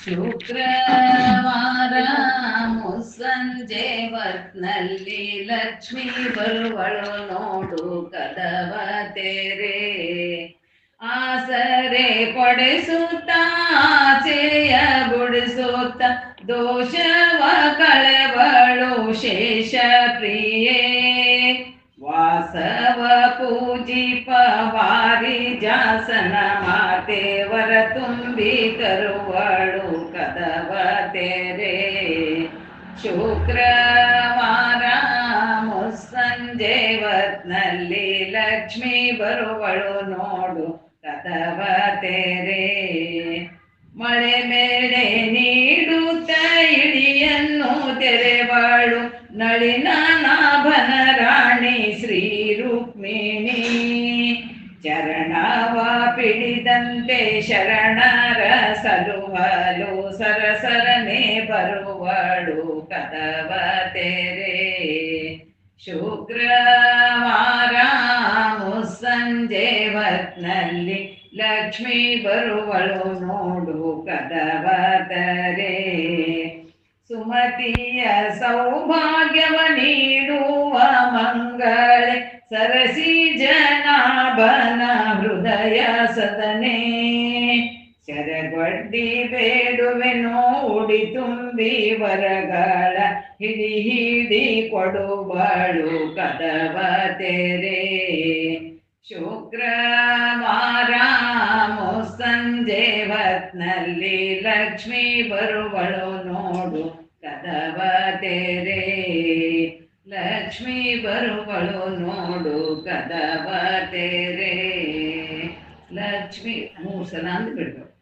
ಶುಕ್ರವಾರ ಮುಸ್ಸಂಜೆ ಹೊತ್ನಲ್ಲಿ ಲಕ್ಷ್ಮಿ ಬರುವಳು ನೋಡು ಕದವ ತೆರೆ. ಆಸರೆ ಕೊಡಿಸುತ್ತ ಆಚೆಯ ಗುಡಿಸುತ್ತ ದೋಷವ ಕಳೆವಳು ಶೇಷ ಪ್ರಿಯೇ. ವಾಸವ ಪೂಜಿಪ ವಾರಿ ಜಾಸನ ಮಾತೆ ವರ ತುಂಬಿ ತರುವಳು ಕದವ ತೆರೆ. ಶುಕ್ರವಾರ ಮುಸ್ಸಂಜೆ ಹೊತ್ನಲ್ಲಿ ಲಕ್ಷ್ಮಿ ಬರುವಳು ನೋಡು ಕದವ ತೆರೆ. ಮಳೆ ಮೇಳೆ ನೀಡುತ್ತ ಇಳಿಯನ್ನು ತೆರೆವಳು ನಳಿನ ನಾಭನ ರಾಣಿ ಶ್ರೀ ರುಕ್ಮಿಣಿ. ಚರಣವ ಪಿಡಿದಂತೆ ಶರಣರ ಸಲುಹಲು ಸರಸರನೆ ಬರುವಳು ಕದವ ತೆರೆ. ಶುಕ್ರವಾರ ಮುಸ್ಸಂಜೆ ಹೊತ್ನಲ್ಲಿ ಲಕ್ಷ್ಮಿ ಬರುವಳು ನೋಡು ಕದವ ತೆರೆ. ಸುಮತಿಯ ಸೌಭಾಗ್ಯವ ನೀಡುವ ಮಂಗಳೆ ಸರಸಿ ಜನಾಭನ ಹೃದಯ ಸದನೆ. ಶರಗೊಡ್ಡಿ ಬೇಡುವೆ ನೋಡಿ ತುಂಬಿ ವರಗಳ ಹಿಡಿ ಹಿಡಿ ಕೊಡುವಳು ಕದವ ತೆರೆ. ಶುಕ್ರವಾರ ಮುಸ್ಸಂಜೆ ಹೊತ್ನಲ್ಲಿ ಲಕ್ಷ್ಮಿ ಬರುವಳು ನೋಡು ಕದವ ತೆರೆ. ಲಕ್ಷ್ಮಿ ಬರುವಳು ನೋಡು ಕದವ ತೆರೆ. ಲಕ್ಷ್ಮಿ 3 ಸಲ ಅಂದ್ಬಿಡ್ಬೇಕು.